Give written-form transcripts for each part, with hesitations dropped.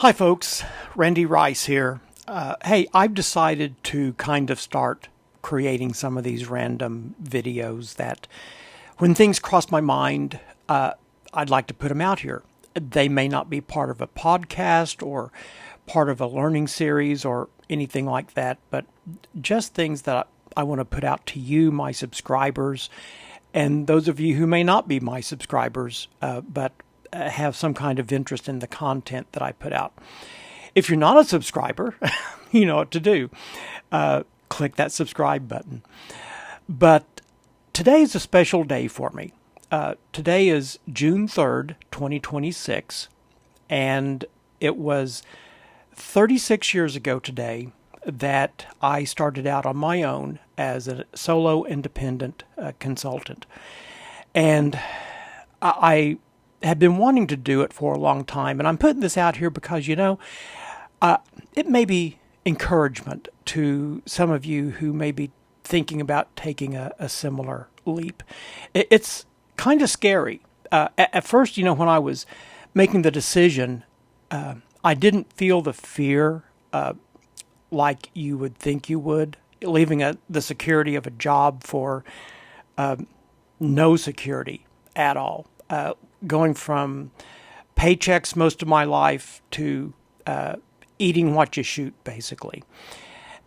Hi folks, Randy Rice here. Hey, I've decided to kind of start creating some of these random videos that when things cross my mind, I'd like to put them out here. They may not be part of a podcast or part of a learning series or anything like that, but just things that I want to put out to you, my subscribers, and those of you who may not be my subscribers, but have some kind of interest in the content that I put out. If you're not a subscriber, you know what to do. Click that subscribe button. But today is a special day for me. Today is June 3rd, 2026, and it was 36 years ago today that I started out on my own as a solo independent consultant. And I had been wanting to do it for a long time, and I'm putting this out here because, it may be encouragement to some of you who may be thinking about taking a similar leap. It's kind of scary. At first, when I was making the decision, I didn't feel the fear like you would think you would, leaving the security of a job for no security at all. Going from paychecks most of my life to eating what you shoot, basically.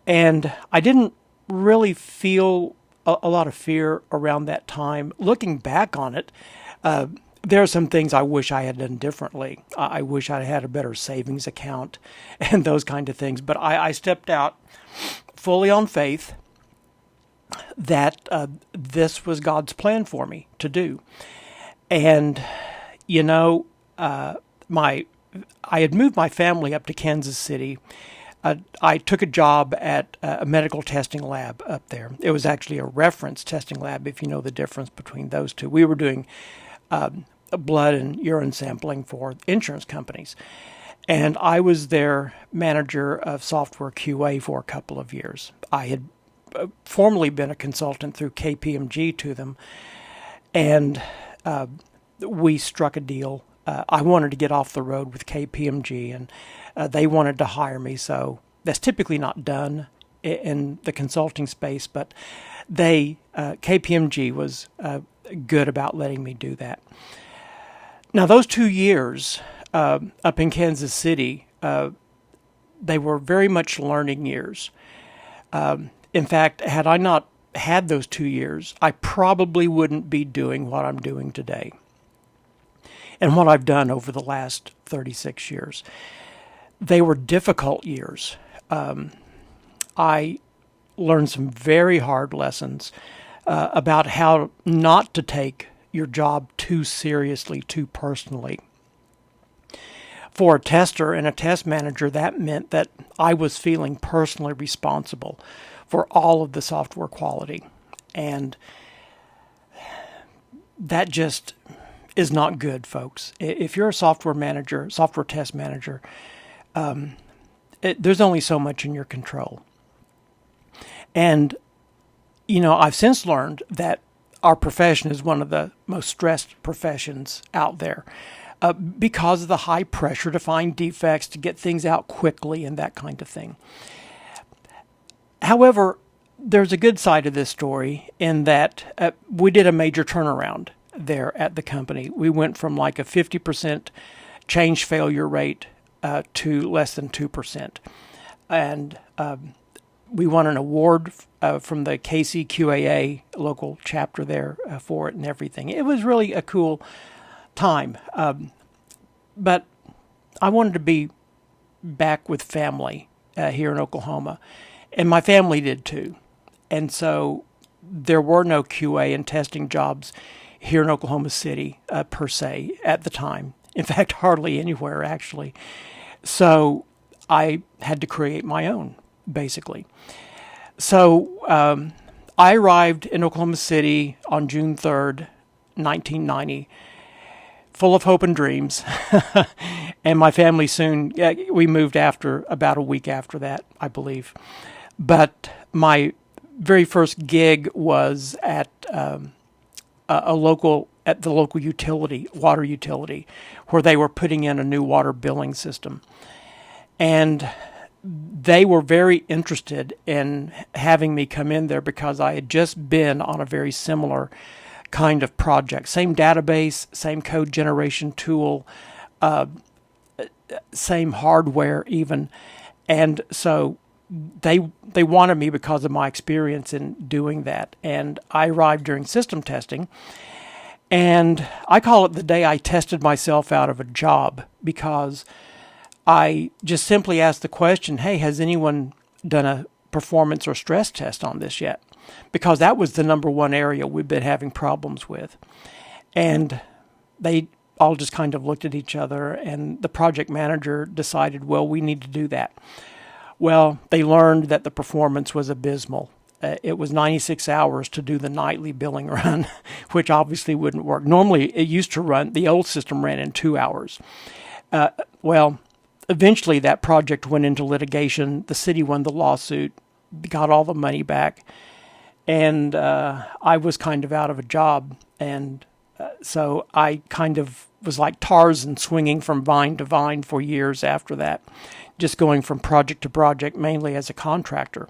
And I didn't really feel a lot of fear around that time. Looking back on it, there are some things I wish I had done differently. I wish I had a better savings account and those kind of things. But I stepped out fully on faith that this was God's plan for me to do. And, I had moved my family up to Kansas City. I took a job at a medical testing lab up there. It was actually a reference testing lab, if you know the difference between those two. We were doing blood and urine sampling for insurance companies. And I was their manager of software QA for a couple of years. I had formerly been a consultant through KPMG to them. And we struck a deal. I wanted to get off the road with KPMG, and they wanted to hire me. So that's typically not done in the consulting space, but KPMG was good about letting me do that. Now, those 2 years up in Kansas City, they were very much learning years. In fact, had I not had those 2 years, I probably wouldn't be doing what I'm doing today and what I've done over the last 36 years. They were difficult years. I learned some very hard lessons about how not to take your job too seriously, too personally. For a tester and a test manager, that meant that I was feeling personally responsible for all of the software quality. And that just is not good, folks. If you're a software manager, software test manager, there's only so much in your control. And, I've since learned that our profession is one of the most stressed professions out there because of the high pressure to find defects, to get things out quickly, and that kind of thing. However, there's a good side of this story in that we did a major turnaround there at the company. We went from like a 50% change failure rate to less than 2%. And we won an award from the KCQAA local chapter there for it and everything. It was really a cool time. But I wanted to be back with family here in Oklahoma. And my family did too. And so there were no QA and testing jobs here in Oklahoma City per se at the time. In fact, hardly anywhere actually. So I had to create my own, basically. So I arrived in Oklahoma City on June 3rd, 1990, full of hope and dreams. And my family soon, we moved after about a week after that, I believe. But my very first gig was at the local utility, water utility, where they were putting in a new water billing system. And they were very interested in having me come in there because I had just been on a very similar kind of project. Same database, same code generation tool, same hardware even. And so they wanted me because of my experience in doing that. And I arrived during system testing. And I call it the day I tested myself out of a job, because I just simply asked the question, hey, has anyone done a performance or stress test on this yet? Because that was the number one area we've been having problems with. And they all just kind of looked at each other, and the project manager decided, well, we need to do that. Well, they learned that the performance was abysmal. It was 96 hours to do the nightly billing run, which obviously wouldn't work. Normally, it used to run, the old system ran in 2 hours. Well, eventually that project went into litigation. The city won the lawsuit, got all the money back, and I was kind of out of a job. And so I kind of was like Tarzan, swinging from vine to vine for years after that, just going from project to project, mainly as a contractor.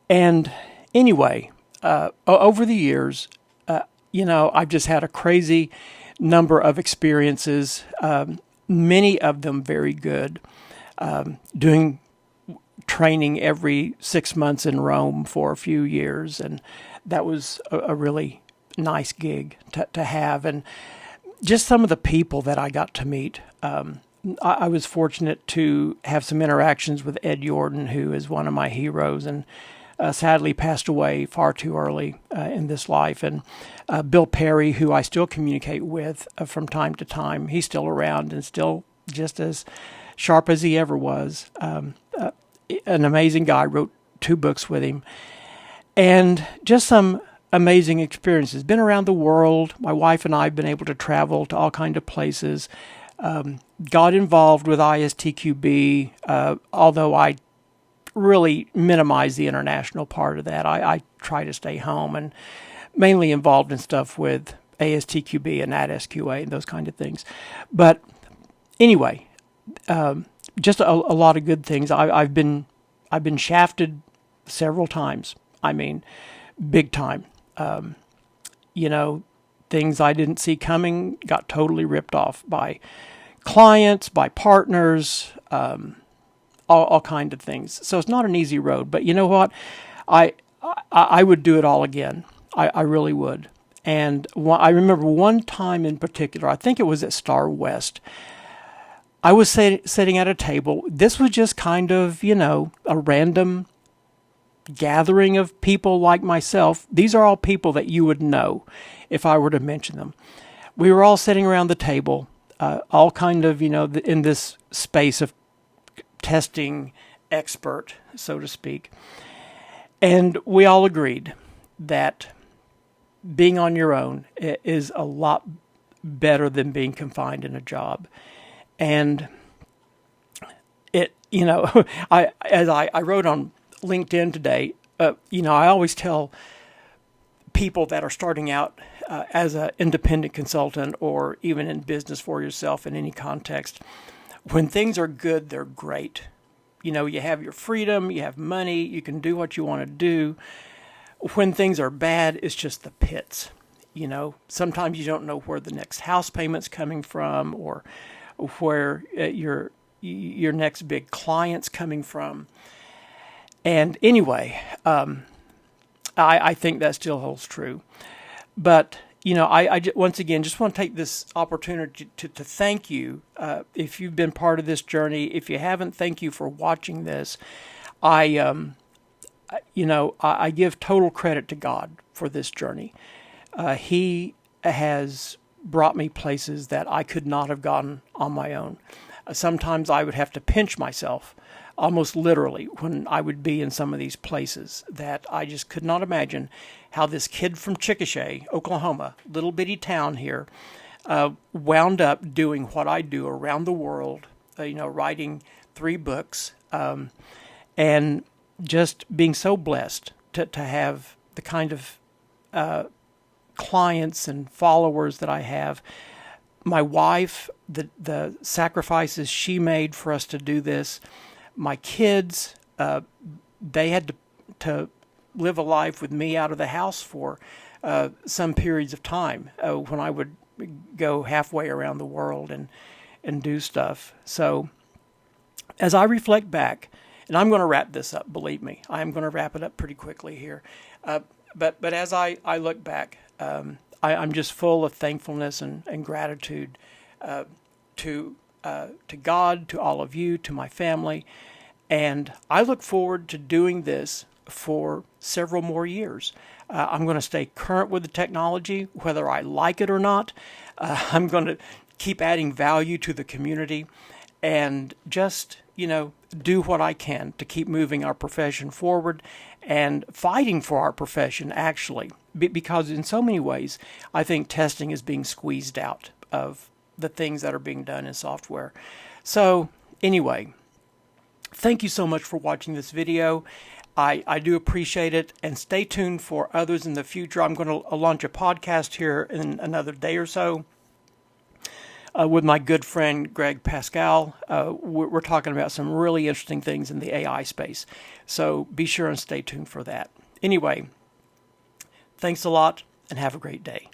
And anyway, over the years, I've just had a crazy number of experiences, many of them very good, doing training every 6 months in Rome for a few years. And that was a really nice gig to have. And just some of the people that I got to meet. I was fortunate to have some interactions with Ed Jordan, who is one of my heroes, and sadly passed away far too early in this life. And Bill Perry, who I still communicate with from time to time. He's still around and still just as sharp as he ever was. An amazing guy, wrote 2 books with him. And just some amazing experiences. Been around the world. My wife and I have been able to travel to all kinds of places. Got involved with ISTQB, although I really minimize the international part of that. I try to stay home and mainly involved in stuff with ASTQB and NatSQA and those kind of things. But anyway, just a lot of good things. I've been shafted several times. I mean, big time. Things I didn't see coming, got totally ripped off by clients, by partners, all kinds of things. So it's not an easy road, but you know what? I would do it all again. I really would. And I remember one time in particular, I think it was at Star West. I was sitting at a table. This was just kind of, a random gathering of people like myself. These are all people that you would know if I were to mention them. We were all sitting around the table, all kind of, in this space of testing expert, so to speak. And we all agreed that being on your own is a lot better than being confined in a job. And it, as I wrote on LinkedIn today, I always tell people that are starting out as an independent consultant or even in business for yourself in any context, when things are good, they're great. You have your freedom, you have money, you can do what you want to do. When things are bad, it's just the pits. Sometimes you don't know where the next house payment's coming from, or where your next big client's coming from. And anyway, I think that still holds true. But, I once again just want to take this opportunity to thank you. If you've been part of this journey, if you haven't, thank you for watching this. I give total credit to God for this journey. He has brought me places that I could not have gotten on my own. Sometimes I would have to pinch myself, almost literally, when I would be in some of these places that I just could not imagine how this kid from Chickasha, Oklahoma, little bitty town here, wound up doing what I do around the world, writing 3 books, and just being so blessed to have the kind of clients and followers that I have. my wife, the sacrifices she made for us to do this, my kids, they had to live a life with me out of the house for some periods of time when I would go halfway around the world and do stuff. So as I reflect back, and I'm going to wrap this up, believe me, I'm going to wrap it up pretty quickly here. But as I look back, I'm just full of thankfulness and gratitude to God, to all of you, to my family, and I look forward to doing this for several more years. I'm going to stay current with the technology, whether I like it or not. I'm going to keep adding value to the community and just, do what I can to keep moving our profession forward and fighting for our profession, actually, because in so many ways, I think testing is being squeezed out of the things that are being done in software. So anyway, thank you so much for watching this video. I do appreciate it, and stay tuned for others in the future. I'm going to launch a podcast here in another day or so with my good friend Greg Pascal. We're talking about some really interesting things in the AI space, so be sure and stay tuned for that. Anyway, thanks a lot, and have a great day.